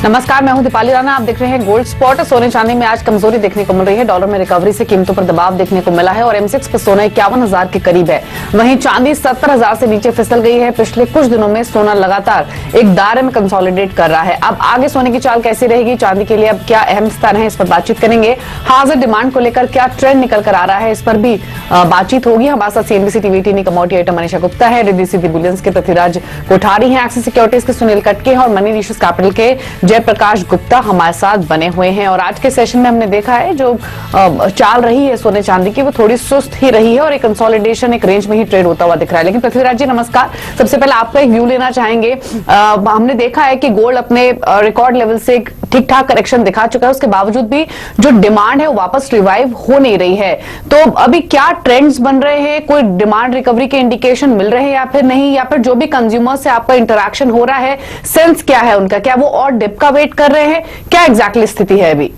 नमस्कार, मैं हूं दीपाली राणा। आप देख रहे हैं गोल्ड स्पॉट। सोने चांदी में आज कमजोरी देखने को मिल रही है। डॉलर में रिकवरी से कीमतों पर दबाव देखने को मिला है और M6 पर सोना 51,000 के करीब है। वहीं चांदी 70,000 से नीचे फिसल गई है। पिछले कुछ दिनों में सोना लगातार एक दायरे में कंसोलिडेट कर रहा है। अब आगे सोने की चाल कैसी रहेगी, चांदी के लिए अब क्या अहम स्थान है, इस पर बातचीत करेंगे। हाजिर डिमांड को लेकर क्या ट्रेंड निकल कर आ रहा है, इस पर भी बातचीत होगी। हमारे साथ CNBC TV 18 commodity item Manisha Gupta है, रिद्धि बुलियंस के पृथ्वीराज कोठारी हैं, एक्सिस सिक्योरिटीज के सुनील कटके हैं और मनी रिशूज कैपिटल के जयप्रकाश गुप्ता हमारे साथ बने हुए हैं। और आज के सेशन में हमने देखा है जो चाल रही है सोने चांदी की, वो थोड़ी सुस्त ही रही है और एक कंसोलिडेशन एक रेंज में ही ट्रेड होता हुआ दिख रहा है। लेकिन पृथ्वीराज जी नमस्कार, सबसे पहले आपका एक व्यू लेना चाहेंगे। हमने देखा है कि गोल्ड अपने रिकॉर्ड लेवल से ठीक ठाक करेक्शन दिखा चुका है, उसके बावजूद भी जो डिमांड है वो वापस रिवाइव हो नहीं रही है। तो अभी क्या ट्रेंड्स बन रहे हैं, कोई डिमांड रिकवरी के इंडिकेशन मिल रहे हैं या फिर नहीं, या फिर जो भी कंज्यूमर से आपका इंटरेक्शन हो रहा है सेंस क्या है उनका, क्या वो और डिप का वेट कर रहे हैं, क्या एग्जैक्टली स्थिति है अभी?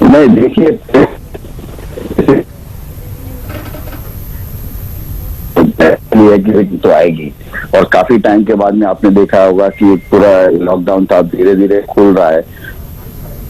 नहीं, देखिए तो आएगी और काफी टाइम के बाद में आपने देखा होगा कि पूरा लॉकडाउन था, धीरे धीरे खुल रहा है।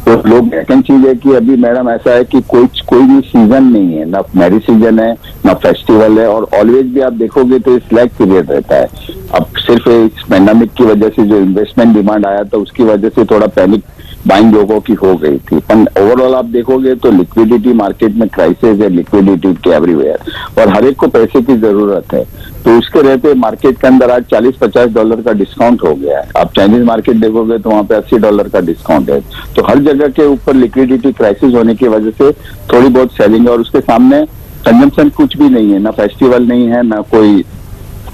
तो लोग सेकंड चीज है कि अभी मैडम ऐसा है कि कोई भी सीजन नहीं है, ना मैरिज सीजन है ना फेस्टिवल है, और ऑलवेज भी आप देखोगे तो स्लैग पीरियड रहता है। अब सिर्फ इस पैंडेमिक की वजह से जो इन्वेस्टमेंट डिमांड आया था उसकी वजह से थोड़ा पैनिक बाइंग लोगों की हो गई थी, पर ओवरऑल आप देखोगे तो लिक्विडिटी मार्केट में क्राइसिस है, लिक्विडिटी के एवरीवेयर, और हर एक को पैसे की जरूरत है। तो उसके रहते मार्केट के अंदर आज $40-50 का डिस्काउंट हो गया है। आप चाइनीज मार्केट देखोगे तो वहां पे $80 का डिस्काउंट है। तो हर जगह के ऊपर लिक्विडिटी क्राइसिस होने की वजह से थोड़ी बहुत सेलिंग है, और उसके सामने कंजम्पशन कुछ भी नहीं है, ना फेस्टिवल नहीं है, ना कोई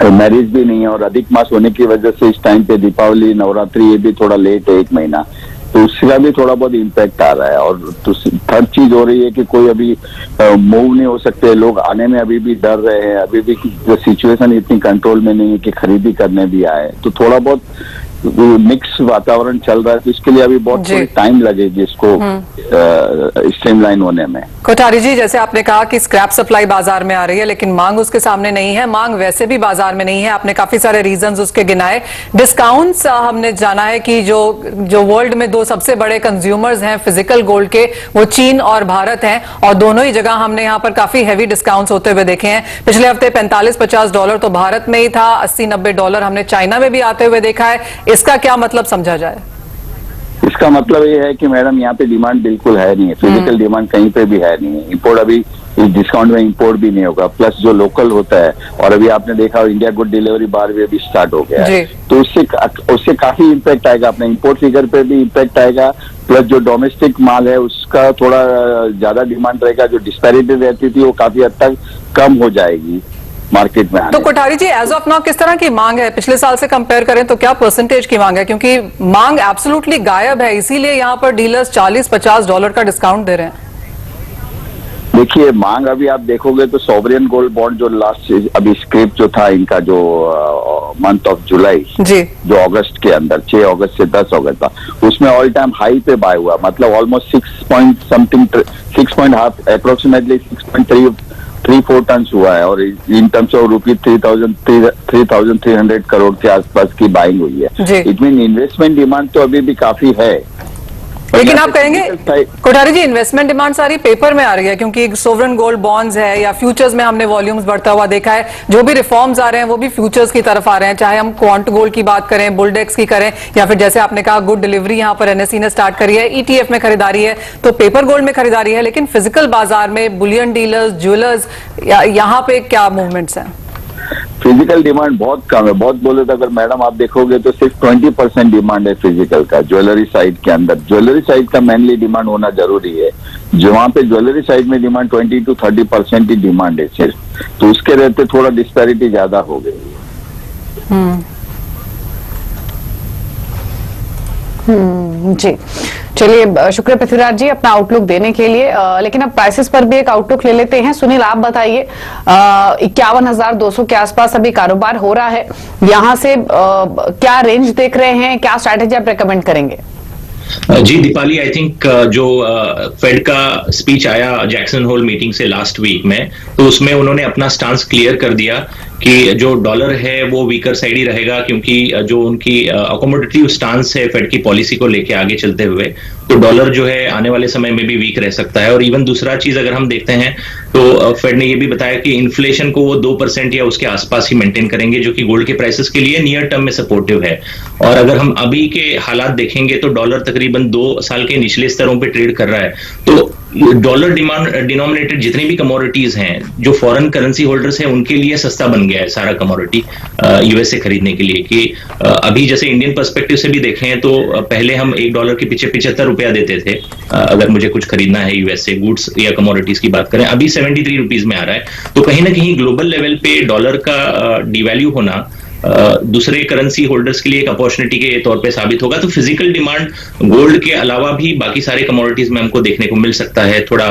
मैरिज भी नहीं है, और अधिक मास होने की वजह से इस टाइम पे दीपावली, नवरात्रि ये भी थोड़ा लेट है, 1 महीना, तो उसका भी थोड़ा बहुत इम्पैक्ट आ रहा है। और तो थर्ड चीज हो रही है कि कोई अभी मूव नहीं हो सकते, लोग आने में अभी भी डर रहे हैं, अभी भी सिचुएशन इतनी कंट्रोल में नहीं है कि खरीदी करने भी आए, तो थोड़ा बहुत मिक्स वातावरण चल रहा है। तो इसके लिए अभी बहुत थोड़ी टाइम लगेगी इसको स्ट्रीमलाइन होने में। कोठारी जी, जैसे आपने कहा कि स्क्रैप सप्लाई बाजार में आ रही है लेकिन मांग उसके सामने नहीं है, मांग वैसे भी बाजार में नहीं है, आपने काफी सारे रीजंस उसके गिनाए। डिस्काउंट्स हमने जाना है कि जो वर्ल्ड में 2 सबसे बड़े कंज्यूमर्स हैं फिजिकल गोल्ड के, वो चीन और भारत हैं, और दोनों ही जगह हमने यहाँ पर काफी हैवी डिस्काउंट्स होते हुए देखे हैं। पिछले हफ्ते $45-50 तो भारत में ही था, $80-90 हमने चाइना में भी आते हुए देखा है। इसका क्या मतलब समझा जाए? इसका मतलब ये है कि मैडम यहाँ पे डिमांड बिल्कुल है नहीं है, फिजिकल डिमांड कहीं पे भी है नहीं है। इंपोर्ट अभी इस डिस्काउंट में इंपोर्ट भी नहीं होगा, प्लस जो लोकल होता है, और अभी आपने देखा इंडिया गुड डिलीवरी बार भी अभी स्टार्ट हो गया है, तो उससे काफी इम्पैक्ट आएगा, अपने इंपोर्ट फिगर पे भी इम्पैक्ट आएगा, प्लस जो डोमेस्टिक माल है उसका थोड़ा ज्यादा डिमांड रहेगा। जो डिस्पैरिटी रहती थी वो काफी हद तक कम हो जाएगी मार्केट में। तो कोठारी जी, एज ऑफ नाउ किस तरह की मांग है? पिछले साल से कंपेयर करें तो क्या परसेंटेज की मांग है? क्योंकि मांग एब्सोल्युटली गायब है, इसीलिए यहाँ पर डीलर्स $40-50 का डिस्काउंट दे रहे हैं। देखिए, मांग अभी आप देखोगे तो सॉवरेन गोल्ड बॉन्ड जो लास्ट अभी स्क्रिप्ट जो था इनका, जो मंथ ऑफ जुलाई जी, जो अगस्त के अंदर 6 अगस्त से 10 अगस्त था, उसमें ऑल टाइम हाई पे बाय हुआ, मतलब ऑलमोस्ट 6.5 6.34 टन हुआ है, और in terms of rupees 3,300 crore के आसपास की बाइंग हुई है। इट मीन इन्वेस्टमेंट डिमांड तो अभी भी काफी है। लेकिन आप कहेंगे कोठारी जी, इन्वेस्टमेंट डिमांड सारी पेपर में आ रही है, क्योंकि सोवरेन गोल्ड बॉन्ड्स है या फ्यूचर्स में हमने वॉल्यूम्स बढ़ता हुआ देखा है। जो भी रिफॉर्म्स आ रहे हैं वो भी फ्यूचर्स की तरफ आ रहे हैं, चाहे हम क्वांट गोल्ड की बात करें, बुलडेक्स की करें, या फिर जैसे आपने कहा गुड डिलीवरी यहाँ पर NSE ने स्टार्ट करी है, ETF में खरीदारी है, तो पेपर गोल्ड में खरीदारी है। लेकिन फिजिकल बाजार में बुलियन डीलर्स, ज्वेलर्स, यहाँ पे क्या मूवमेंट्स हैं? फिजिकल डिमांड बहुत कम है। बहुत बोले तो अगर मैडम आप देखोगे तो सिर्फ 20% डिमांड है फिजिकल का, ज्वेलरी साइड के अंदर। ज्वेलरी साइड का मेनली डिमांड होना जरूरी है, जो वहां पे ज्वेलरी साइड में डिमांड 20-30% ही डिमांड है सिर्फ, तो उसके रहते थोड़ा डिस्पैरिटी ज्यादा हो गई है। जी, चलिए शुक्रिया पृथ्वीराज जी अपना आउटलुक देने के लिए। लेकिन अब प्राइसेस पर भी एक आउटलुक ले लेते हैं। सुनील, आप बताइए, 51,200 के आसपास अभी कारोबार हो रहा है, यहाँ से क्या रेंज देख रहे हैं, क्या स्ट्रैटेजी आप रेकमेंड करेंगे? जी दीपाली, आई थिंक जो फेड का स्पीच आया जैक्सन होल मीटिंग से लास्ट वीक में, तो उसमें उन्होंने अपना स्टांस क्लियर कर दिया कि जो डॉलर है वो वीकर साइड ही रहेगा, क्योंकि जो उनकी अकोमोडेटिव स्टांस है फेड की पॉलिसी को लेके आगे चलते हुए, तो डॉलर जो है आने वाले समय में भी वीक रह सकता है। और इवन दूसरा चीज अगर हम देखते हैं तो फेड ने ये भी बताया कि इन्फ्लेशन को वो 2% या उसके आसपास ही मेंटेन करेंगे, जो कि गोल्ड के प्राइसेस के लिए नियर टर्म में सपोर्टिव है। और अगर हम अभी के हालात देखेंगे तो डॉलर तकरीबन 2 साल के निचले स्तरों पे ट्रेड कर रहा है। तो डॉलर डिनोमिनेटेड जितनी भी कमोडिटीज हैं, जो फॉरेन करेंसी होल्डर्स हैं, उनके लिए सस्ता बन गया है सारा कमोडिटी यूएस से खरीदने के लिए। कि अभी जैसे इंडियन पर्सपेक्टिव से भी देखें तो पहले हम $1 के पीछे 75 रुपया देते थे अगर मुझे कुछ खरीदना है यूएस से, गुड्स या कमोडिटीज की बात करें, अभी 73 रुपीज में आ रहा है। तो कहीं ना कहीं ग्लोबल लेवल पे डॉलर का डिवैल्यू होना दूसरे करेंसी होल्डर्स के लिए एक अपॉर्चुनिटी के तौर पे साबित होगा। तो फिजिकल डिमांड गोल्ड के अलावा भी बाकी सारे कमोडिटीज में हमको देखने को मिल सकता है, थोड़ा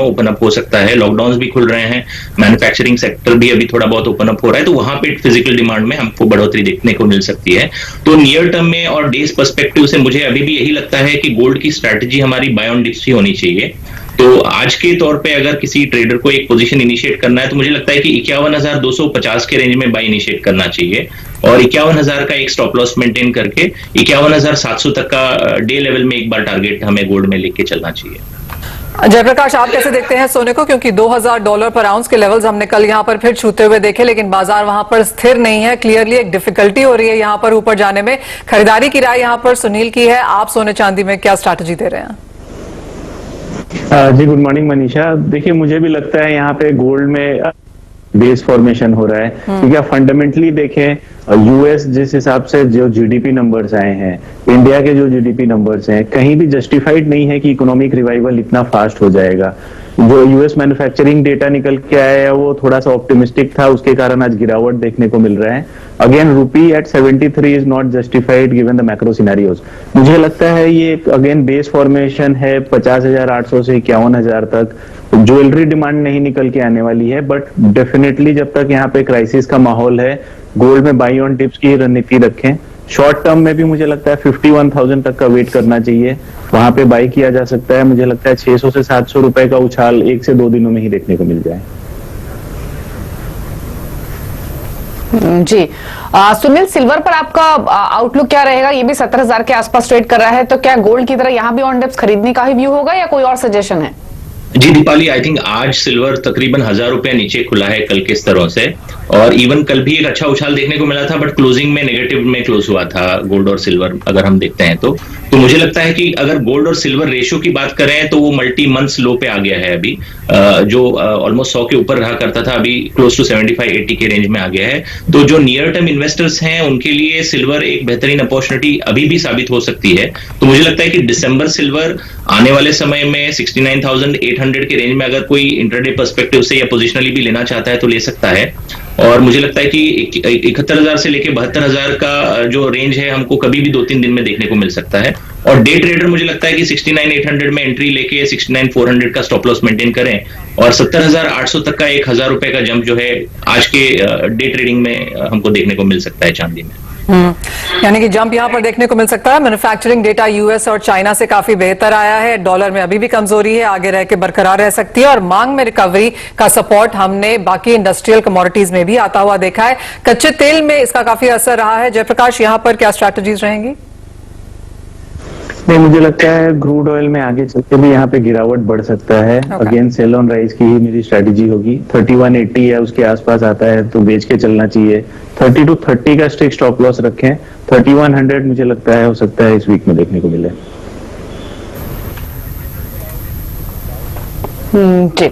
ओपन अप हो सकता है। लॉकडाउन भी खुल रहे हैं, मैन्युफैक्चरिंग सेक्टर भी अभी थोड़ा बहुत ओपन अप हो रहा है, तो वहां पे फिजिकल डिमांड में हमको बढ़ोतरी देखने को मिल सकती है। तो नियर टर्म में और डेज पर्सपेक्टिव से मुझे अभी भी यही लगता है कि गोल्ड की स्ट्रैटेजी हमारी बाय ऑन डिप्स ही होनी चाहिए। तो आज के तौर पे अगर किसी ट्रेडर को एक पोजीशन इनिशिएट करना है तो मुझे लगता है कि 51,250 के रेंज में बाय इनिशिएट करना चाहिए, और 51,000 का एक स्टॉप लॉस मेंटेन करके 51,700 तक का डे लेवल में एक बार टारगेट हमें गोल्ड में लेके चलना चाहिए। जयप्रकाश, आप कैसे देखते हैं सोने को? क्योंकि $2,000 पर आउंस के लेवल्स हमने कल यहां पर फिर छूते हुए देखे, लेकिन बाजार वहां पर स्थिर नहीं है। क्लियरली एक डिफिकल्टी हो रही है यहां पर ऊपर जाने में। खरीदारी की राय यहां पर सुनील की है, आप सोने चांदी में क्या स्ट्रैटेजी दे रहे हैं? जी गुड मॉर्निंग मनीषा। देखिए मुझे भी लगता है यहाँ पे गोल्ड में बेस फॉर्मेशन हो रहा है, क्योंकि आप फंडामेंटली देखें यूएस जिस हिसाब से जो जीडीपी नंबर्स आए हैं, इंडिया के जो जीडीपी नंबर्स हैं, कहीं भी जस्टिफाइड नहीं है कि इकोनॉमिक रिवाइवल इतना फास्ट हो जाएगा। जो यूएस मैन्युफैक्चरिंग डेटा निकल के आया है वो थोड़ा सा ऑप्टिमिस्टिक था, उसके कारण आज गिरावट देखने को मिल रहा है। Again rupee at 73 is not justified given the macro scenarios. मुझे लगता है ये अगेन बेस फॉर्मेशन है 50,800 से 51,000 तक। ज्वेलरी डिमांड नहीं निकल के आने वाली है, बट डेफिनेटली जब तक यहाँ पे क्राइसिस का माहौल है, गोल्ड में बाई ऑन टिप्स की रणनीति रखें। शॉर्ट टर्म में भी मुझे लगता है 51,000 तक का वेट करना चाहिए, वहां पे बाई किया जा सकता है। मुझे लगता है 600 से 700 रुपए का उछाल 1 से 2 दिनों में ही देखने को मिल जाए। जी सुनील, सिल्वर पर आपका आउटलुक क्या रहेगा? ये भी 17,000 के आसपास ट्रेड कर रहा है, तो क्या गोल्ड की तरह यहाँ भी ऑन डिप्स खरीदने का ही व्यू होगा या कोई और सजेशन है? जी दीपाली, आई थिंक आज सिल्वर तकरीबन 1,000 रुपए नीचे खुला है कल के स्तरों से, और इवन कल भी एक अच्छा उछाल देखने को मिला था, बट क्लोजिंग में नेगेटिव में क्लोज हुआ था गोल्ड और सिल्वर अगर हम देखते हैं तो मुझे लगता है कि अगर गोल्ड और सिल्वर रेशियो की बात करें तो वो मल्टी मंथ्स लो पे आ गया है अभी, जो ऑलमोस्ट 100 के ऊपर रहा करता था, अभी क्लोज टू 75-80 के रेंज में आ गया है। तो जो नियर टर्म इन्वेस्टर्स हैं उनके लिए सिल्वर एक बेहतरीन अपॉर्चुनिटी अभी भी साबित हो सकती है। तो मुझे लगता है कि दिसंबर सिल्वर आने वाले समय में 69,800 के रेंज में अगर कोई इंट्राडे पर्सपेक्टिव से या पोजिशनली भी लेना चाहता है तो ले सकता है। और मुझे लगता है कि 71,000 से लेके 72,000 का जो रेंज है हमको कभी भी 2-3 दिन में देखने को मिल सकता है। और डे ट्रेडर मुझे लगता है कि 69,800 में एंट्री लेके 69,400 का स्टॉप लॉस मेंटेन करें, और 70,800 तक का 1,000 रुपए का जंप जो है आज के डे ट्रेडिंग में हमको देखने को मिल सकता है चांदी में। यानी कि जंप यहां पर देखने को मिल सकता है। मैन्युफैक्चरिंग डेटा यूएस और चाइना से काफी बेहतर आया है, डॉलर में अभी भी कमजोरी है, आगे रह के बरकरार रह सकती है, और मांग में रिकवरी का सपोर्ट हमने बाकी इंडस्ट्रियल कमोडिटीज में भी आता हुआ देखा है। कच्चे तेल में इसका काफी असर रहा है। जयप्रकाश, यहां पर क्या स्ट्रैटेजीज रहेंगी? नहीं, मुझे लगता है क्रूड ऑयल में आगे चलते भी यहाँ पे गिरावट बढ़ सकता है। अगेन सेल ऑन राइज की ही मेरी स्ट्रेटेजी होगी। 3180 या उसके आसपास आता है तो बेच के चलना चाहिए। 30 to 30 का स्ट्रिक्ट स्टॉप लॉस रखें। 3100 मुझे लगता है हो सकता है इस वीक में देखने को मिले। जी,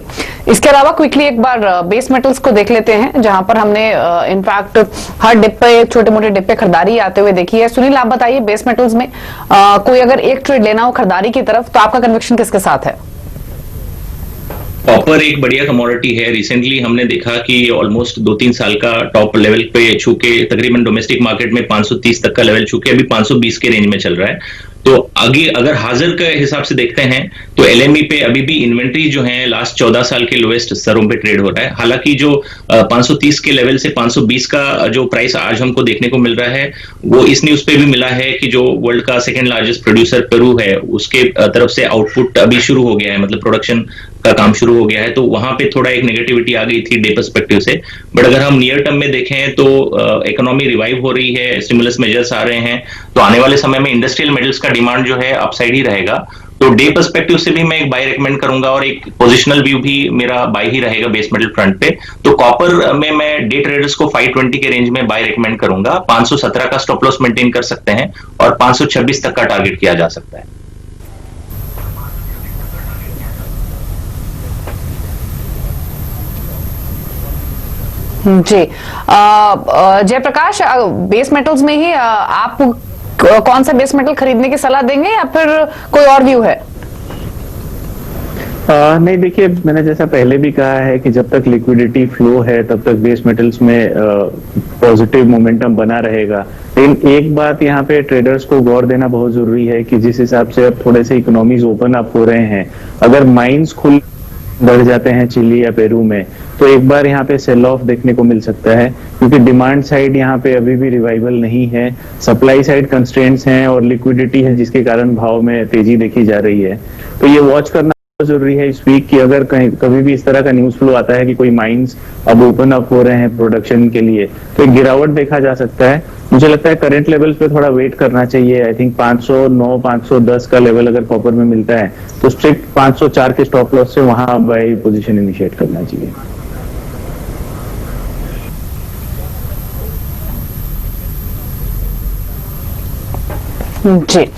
इसके अलावा क्विकली एक बार बेस मेटल्स को देख लेते हैं, जहां पर हमने इनफैक्ट हर डिप पे छोटे मोटे डिप पे खरीदारी आते हुए देखी है। सुनील, आप बताइए बेस मेटल्स में कोई अगर एक ट्रेड लेना हो खरीदारी की तरफ तो आपका कन्विक्शन किसके साथ है? कॉपर एक बढ़िया कमोडिटी है। रिसेंटली हमने देखा कि ऑलमोस्ट 2-3 साल का टॉप लेवल पे छू के तकरीबन डोमेस्टिक मार्केट में 530 तक का लेवल छू के अभी 520 के रेंज में चल रहा है। तो आगे अगर हाजिर के हिसाब से देखते हैं तो एलएमई पे अभी भी इन्वेंट्री जो है लास्ट 14 साल के लोएस्ट स्तरों पे ट्रेड हो रहा है। हालांकि जो 530 के लेवल से 520 का जो प्राइस आज हमको देखने को मिल रहा है वो इस न्यूज पे भी मिला है कि जो वर्ल्ड का सेकंड लार्जेस्ट प्रोड्यूसर पेरू है उसके तरफ से आउटपुट अभी शुरू हो गया है, मतलब प्रोडक्शन का काम शुरू हो गया है। तो वहां पे थोड़ा एक नेगेटिविटी आ गई थी डे पर्सपेक्टिव से। बट अगर हम नियर टर्म में देखें तो इकोनॉमी रिवाइव हो रही है, स्टिमुलस मेजर्स आ रहे हैं, तो आने वाले समय में इंडस्ट्रियल मेटल्स का डिमांड जो है अपसाइड ही रहेगा। तो डे पर्सपेक्टिव से भी मैं एक बाय रेकमेंड करूंगा और एक पोजिशनल व्यू भी मेरा बाय ही रहेगा बेस मेटल फ्रंट पे। तो कॉपर में मैं डे ट्रेडर्स को 520 के रेंज में बाय रेकमेंड करूंगा। 517 का स्टॉप लॉस मेंटेन कर सकते हैं और 526 तक का टारगेट किया जा सकता है। जी जयप्रकाश, बेस मेटल्स में ही आप कौन सा बेस मेटल खरीदने की सलाह देंगे या फिर कोई और व्यू है? नहीं, देखिए, मैंने जैसा पहले भी कहा है कि जब तक लिक्विडिटी फ्लो है तब तक बेस मेटल्स में पॉजिटिव मोमेंटम बना रहेगा। लेकिन एक बात यहाँ पे ट्रेडर्स को गौर देना बहुत जरूरी है कि जिस हिसाब से अब थोड़े से इकोनॉमीज ओपन अप हो रहे हैं, अगर माइंस खुल बढ़ जाते हैं चिली या पेरू में, तो एक बार यहाँ पे सेल ऑफ देखने को मिल सकता है, क्योंकि डिमांड साइड यहाँ पे अभी भी रिवाइवल नहीं है, सप्लाई साइड कंस्ट्रेंट्स हैं और लिक्विडिटी है जिसके कारण भाव में तेजी देखी जा रही है। तो ये वॉच करना जरूरी है इस वीक कि अगर कहीं कभी भी इस तरह का न्यूज फ्लो आता है कि कोई माइंस अब ओपन अप हो रहे हैं प्रोडक्शन के लिए, तो एक गिरावट देखा जा सकता है। मुझे लगता है करंट लेवल्स पे थोड़ा वेट करना चाहिए। आई थिंक 509 510 का लेवल अगर कॉपर में मिलता है तो स्ट्रिक्ट 504 के स्टॉप लॉस से वहां बाय पोजीशन इनिशिएट करना चाहिए। जी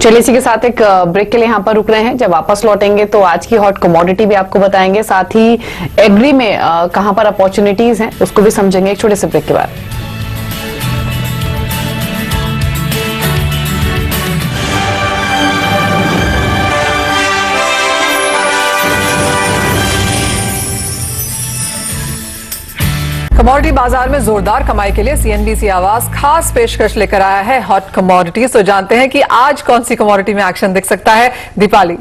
चलिए, इसी के साथ एक ब्रेक के लिए यहाँ पर रुक रहे हैं। जब वापस लौटेंगे तो आज की हॉट कमोडिटी भी आपको बताएंगे, साथ ही एग्री में कहां पर अपॉर्चुनिटीज हैं उसको भी समझेंगे एक छोटे से ब्रेक के बाद। कमोडिटी बाजार में जोरदार कमाई के लिए सीएनबीसी आवाज खास पेशकश लेकर आया है हॉट कमोडिटीज। तो जानते हैं कि आज कौन सी कमोडिटी में एक्शन दिख सकता है। दीपाली।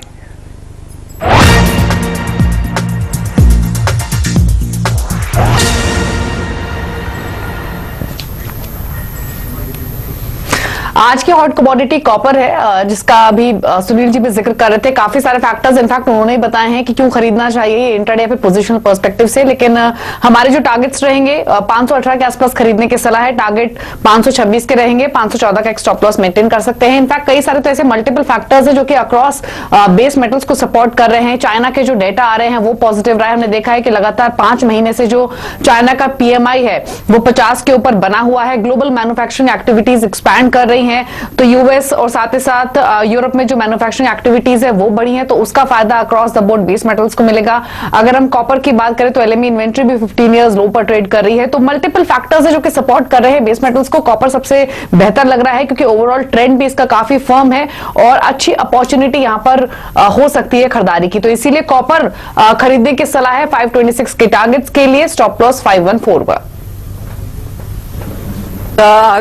आज की हॉट कमोडिटी कॉपर है, जिसका अभी सुनील जी भी जिक्र कर रहे थे। काफी सारे फैक्टर्स इनफैक्ट उन्होंने ही बताए हैं कि क्यों खरीदना चाहिए इंट्राडे पे पोजीशनल पर्सपेक्टिव से। लेकिन हमारे जो टारगेट्स रहेंगे 518 के आसपास खरीदने की सलाह है, टारगेट 526 के रहेंगे, 514 का एक स्टॉप लॉस मेंटेन कर सकते हैं। इनफैक्ट कई सारे तो ऐसे मल्टीपल फैक्टर्स है जो कि अक्रॉस बेस मेटल्स को सपोर्ट कर रहे हैं। चाइना के जो डेटा आ रहे हैं वो पॉजिटिव रहा है। हमने देखा है कि लगातार 5 महीने से जो चाइना का पीएमआई है वो 50 के ऊपर बना हुआ है। ग्लोबल मैन्युफैक्चरिंग एक्टिविटीज एक्सपैंड कर रही हैं, तो यूएस और साथ ही साथ यूरोप में जो मैन्युफैक्चरिंग एक्टिविटीज है वो बढ़ी है, तो उसका फायदा across the board base metals को मिलेगा। अगर हम कॉपर की बात करें तो एलएमई इन्वेंट्री भी 15 इयर्स लो पर ट्रेड कर रही है। तो मल्टीपल फैक्टर्स है जो कि सपोर्ट कर रहे हैं बेस मेटल्स को। कॉपर सबसे बेहतर लग रहा है क्योंकि ओवरऑल ट्रेंड भी इसका काफी फर्म है और अच्छी अपॉर्चुनिटी यहां पर हो सकती है खरीदारी की। तो इसीलिए कॉपर खरीदने की सलाह है 526 के टारगेट्स के लिए, स्टॉप लॉस 514 पर।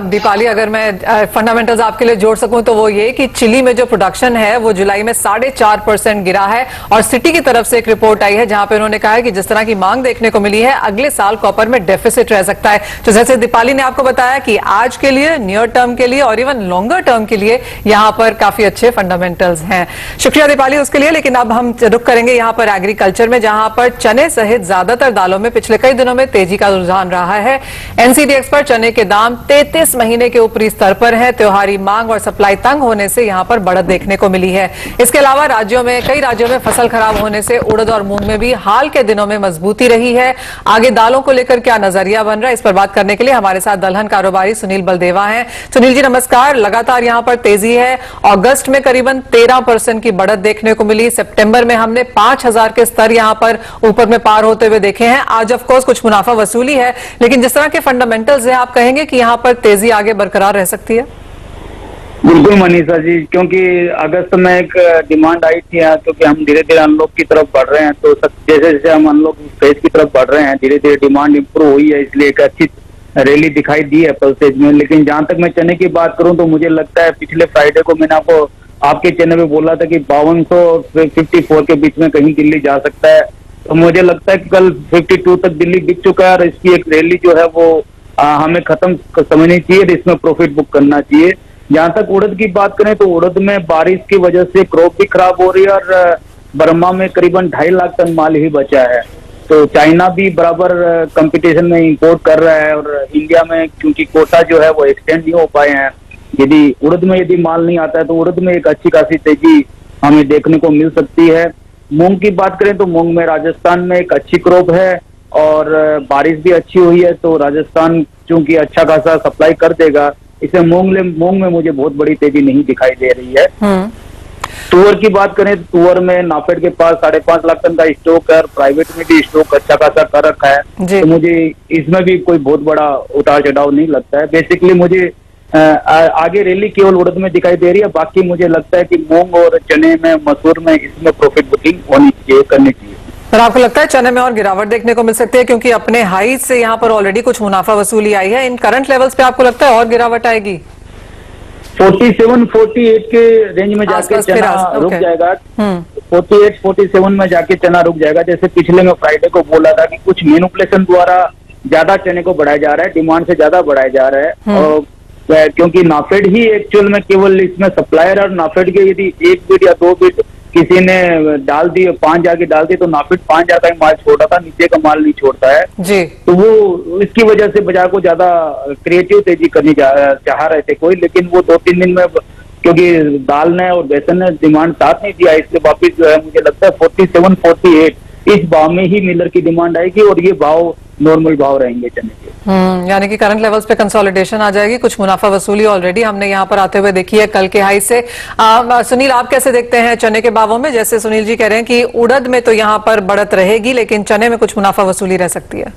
दीपाली, अगर मैं फंडामेंटल्स आपके लिए जोड़ सकूं तो वो ये कि चिली में जो प्रोडक्शन है वो जुलाई में 4.5% गिरा है और सिटी की तरफ से एक रिपोर्ट आई है जहां पे उन्होंने कहा है कि जिस तरह की मांग देखने को मिली है अगले साल कॉपर में डेफिसिट रह सकता है। तो जैसे दीपाली ने आपको बताया कि आज के लिए, नियर टर्म के लिए और इवन लॉन्गर टर्म के लिए यहां पर काफी अच्छे फंडामेंटल्स हैं। शुक्रिया दीपाली उसके लिए। लेकिन अब हम रुक करेंगे यहां पर एग्रीकल्चर में, जहां पर चने सहित ज्यादातर दालों में पिछले कई दिनों में तेजी का रुझान रहा है। एनसीडीएक्स पर चने के दाम 33 महीने के ऊपरी स्तर पर है। त्योहारी मांग और सप्लाई तंग होने से यहां पर बढ़त देखने को मिली है। इसके अलावा कई राज्यों में फसल खराब होने से उड़द और मूंग में भी हाल के दिनों में मजबूती रही है। आगे दालों को लेकर क्या नजरिया बन रहा है, इस पर बात करने के लिए हमारे साथ दलहन कारोबारी सुनील बलदेवा हैं। सुनील जी नमस्कार। लगातार यहां पर तेजी है। अगस्त में करीबन 13% की बढ़त देखने को मिली। सितंबर में हमने 5000 के स्तर यहां पर ऊपर में पार होते हुए देखे हैं। आज ऑफकोर्स कुछ मुनाफा वसूली है, लेकिन जिस तरह के फंडामेंटल्स है आप कहेंगे कि यहां पर तेजी आगे बरकरार रह सकती है? बिल्कुल मनीषा जी, क्योंकि अगस्त में एक डिमांड आई थी क्योंकि हम धीरे धीरे अनलॉक की तरफ बढ़ रहे हैं, तो जैसे जैसे हम अनलॉक फेज की तरफ बढ़ रहे हैं धीरे धीरे डिमांड इंप्रूव हुई है, इसलिए एक अच्छी रैली दिखाई दी है पल्सेज में। लेकिन जहां तक मैं चने की बात करूं तो मुझे लगता है पिछले फ्राइडे को मैंने आपके चैनल में बोला था कि 5200 और 54 के बीच में कहीं दिल्ली जा सकता है। तो मुझे लगता है कि कल 52 तक दिल्ली दिख चुका है और इसकी एक रैली जो है वो हमें खत्म समझनी चाहिए और इसमें प्रॉफिट बुक करना चाहिए। जहां तक उड़द की बात करें तो उड़द में बारिश की वजह से क्रॉप भी खराब हो रही है और बर्मा में करीबन 2.5 लाख टन माल ही बचा है। तो चाइना भी बराबर कंपटीशन में इंपोर्ट कर रहा है और इंडिया में क्योंकि कोटा जो है वो एक्सटेंड नहीं हो पाए हैं। यदि उड़द में माल नहीं आता है तो उड़द में एक अच्छी खासी तेजी हमें देखने को मिल सकती है। मूंग की बात करें तो मूंग में राजस्थान में एक अच्छी क्रॉप है और बारिश भी अच्छी हुई है, तो राजस्थान चूंकि अच्छा खासा सप्लाई कर देगा, इसे मूंग में मुझे बहुत बड़ी तेजी नहीं दिखाई दे रही है। तुअर की बात करें तो तुअर में नाफेड के पास 5.5 लाख टन का स्टॉक है और प्राइवेट में भी स्टॉक अच्छा खासा कर रखा है। तो मुझे इसमें भी कोई बहुत बड़ा उतार चढ़ाव नहीं लगता है। बेसिकली मुझे आगे रैली केवल उड़द में दिखाई दे रही है, बाकी मुझे लगता है कि मूंग और चने में, मसूर में इसमें प्रॉफिट बुकिंग करनी चाहिए। पर आपको लगता है चने में और गिरावट देखने को मिल सकती है क्योंकि अपने हाई से यहाँ पर ऑलरेडी कुछ मुनाफा वसूली आई है, इन करंट लेवल्स पे आपको लगता है और गिरावट आएगी? 47-48 के रेंज में जाके चना रुक जाएगा। 48-47 में जाके चना रुक जाएगा। जैसे पिछले में फ्राइडे को बोला था कि कुछ मैनिपुलेशन द्वारा ज्यादा चने को बढ़ाया जा रहा है, डिमांड से ज्यादा बढ़ाया जा रहा है। और क्योंकि नाफेड ही एक्चुअल में केवल इसमें सप्लायर और नाफेड के यदि 1 बिट या 2 बिट किसी ने डाल दी, 5 हजार की डाल दी, तो नाफेड 5 हजार का ही माल छोड़ता था, नीचे का माल नहीं छोड़ता है जी। तो वो इसकी वजह से बाजार को ज्यादा क्रिएटिव तेजी करनी चाह रहे थे कोई, लेकिन वो 2-3 दिन में क्योंकि दाल ने और बेसन ने डिमांड साथ नहीं दिया, इसलिए वापिस जो है मुझे लगता है 47-48 इस भाव में ही मिलर की डिमांड आएगी और ये भाव नॉर्मल भाव रहेंगे चने के। यानी कि करंट लेवल्स पे कंसोलिडेशन आ जाएगी, कुछ मुनाफा वसूली ऑलरेडी हमने यहाँ पर आते हुए देखी है कल के हाई से। सुनील, आप कैसे देखते हैं चने के भावों में? जैसे सुनील जी कह रहे हैं कि उड़द में तो यहाँ पर बढ़त रहेगी लेकिन चने में कुछ मुनाफा वसूली रह सकती है।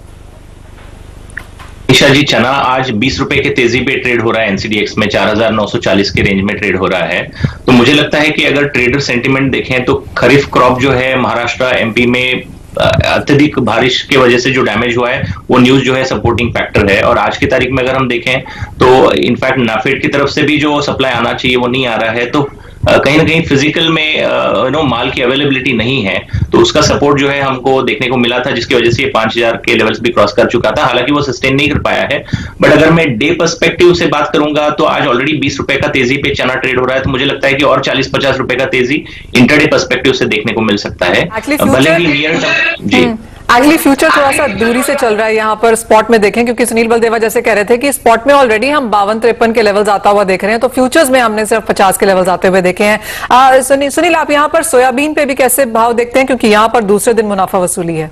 ईशा जी, चना आज 20 रुपए के तेजी पे ट्रेड हो रहा है, एनसीडीएक्स में 4940 के रेंज में ट्रेड हो रहा है। तो मुझे लगता है कि अगर ट्रेडर सेंटिमेंट देखें तो खरीफ क्रॉप जो है महाराष्ट्र एमपी में अत्यधिक बारिश की वजह से जो डैमेज हुआ है वो न्यूज जो है सपोर्टिंग फैक्टर है। और आज की तारीख में अगर हम देखें तो इनफैक्ट नाफेड की तरफ से भी जो सप्लाई आना चाहिए वो नहीं आ रहा है। तो कहीं ना कहीं फिजिकल में माल की अवेलेबिलिटी नहीं है, तो उसका सपोर्ट जो है हमको देखने को मिला था, जिसकी वजह से ये 5000 के लेवल्स भी क्रॉस कर चुका था। हालांकि वो सस्टेन नहीं कर पाया है। बट अगर मैं डे पर्सपेक्टिव से बात करूंगा तो आज ऑलरेडी 20 रुपए का तेजी पे चना ट्रेड हो रहा है, तो मुझे लगता है कि और 40-50 रुपए का तेजी इंटरडे पर्सपेक्टिव से देखने को मिल सकता है। भले ही नियर टर्म जी एक्चुअली फ्यूचर थोड़ा सा दूरी से चल रहा है यहाँ पर स्पॉट में देखें, क्योंकि सुनील बलदेवा जैसे कह रहे थे कि स्पॉट में ऑलरेडी हम 52-53 के लेवल्स आता हुआ देख रहे हैं, तो फ्यूचर्स में हमने सिर्फ 50 के लेवल्स आते हुए देखे हैं। सुनील, आप यहाँ पर सोयाबीन पे भी कैसे भाव देखते हैं, क्योंकि यहाँ पर दूसरे दिन मुनाफा वसूली है?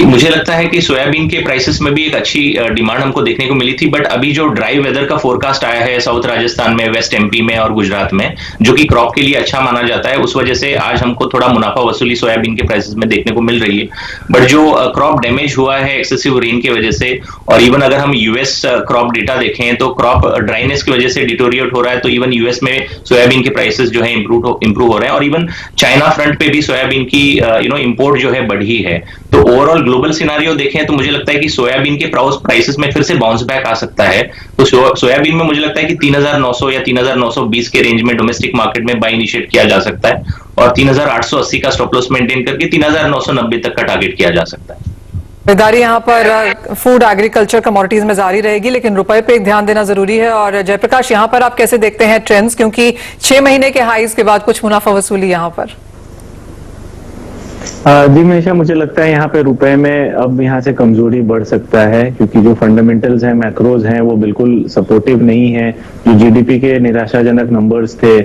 मुझे लगता है कि सोयाबीन के प्राइसेस में भी एक अच्छी डिमांड हमको देखने को मिली थी। बट अभी जो ड्राई वेदर का फोरकास्ट आया है साउथ राजस्थान में, वेस्ट एमपी में और गुजरात में, जो कि क्रॉप के लिए अच्छा माना जाता है, उस वजह से आज हमको थोड़ा मुनाफा वसूली सोयाबीन के प्राइसेस में देखने को मिल रही है। बट जो क्रॉप डैमेज हुआ है एक्सेसिव रेन की वजह से, और इवन अगर हम यूएस क्रॉप डेटा देखें तो क्रॉप ड्राइनेस की वजह से डिटोरिएट हो रहा है। तो इवन यूएस में सोयाबीन के प्राइसेस जो है इंप्रूव हो रहे हैं, और इवन चाइना फ्रंट पे भी सोयाबीन की इंपोर्ट जो है बढ़ी है। तो ओवरऑल ग्लोबल सिनारियो देखें तो मुझे लगता है कि सोयाबीन के प्राइसेस में फिर से बाउंस बैक आ सकता है। तो सोयाबीन में मुझे लगता है कि 3900 या 3920 के रेंज में डोमेस्टिक मार्केट में बाय इनिशिएट किया जा सकता है, और 3880 का स्टॉप लॉस मेंटेन करके 3990 तक का टारगेट किया जा सकता है। खरीदारी यहाँ पर फूड एग्रीकल्चर कमोडिटीज में जारी रहेगी, लेकिन रुपए पे ध्यान देना जरूरी है। और जयप्रकाश, यहाँ पर आप कैसे देखते हैं ट्रेंड्स, क्योंकि 6 महीने के हाईज के बाद कुछ मुनाफा वसूली यहाँ पर? जी मनीषा, मुझे लगता है यहाँ पे रुपए में अब यहाँ से कमजोरी बढ़ सकता है, क्योंकि जो फंडामेंटल्स हैं, मैक्रोज हैं, वो बिल्कुल सपोर्टिव नहीं है। जो जीडीपी के निराशाजनक नंबर्स थे,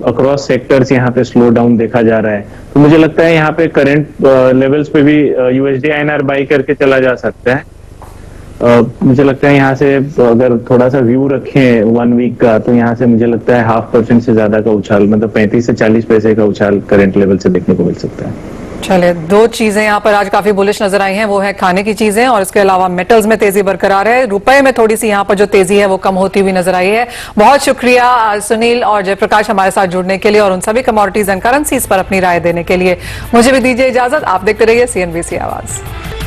अक्रॉस सेक्टर्स यहाँ पे स्लो डाउन देखा जा रहा है। तो मुझे लगता है यहाँ पे करंट लेवल्स पे भी यूएसडी आईएनआर बाई करके चला जा सकता है। मुझे लगता है यहाँ से अगर थोड़ा सा व्यू रखें 1 वीक का, तो यहाँ से मुझे लगता है 0.5% से ज्यादा का उछाल, मतलब 35 से 40 पैसे का उछाल करंट लेवल से देखने को मिल सकता है। चलिए, 2 चीजें यहाँ पर आज काफी बुलिश नजर आई हैं, वो है खाने की चीजें और इसके अलावा मेटल्स में तेजी बरकरार है। रुपए में थोड़ी सी यहाँ पर जो तेजी है वो कम होती हुई नजर आई है। बहुत शुक्रिया सुनील और जयप्रकाश हमारे साथ जुड़ने के लिए और उन सभी कमोडिटीज एंड करेंसीज पर अपनी राय देने के लिए। मुझे भी दीजिए इजाजत, आप देखते रहिए CNBC आवाज।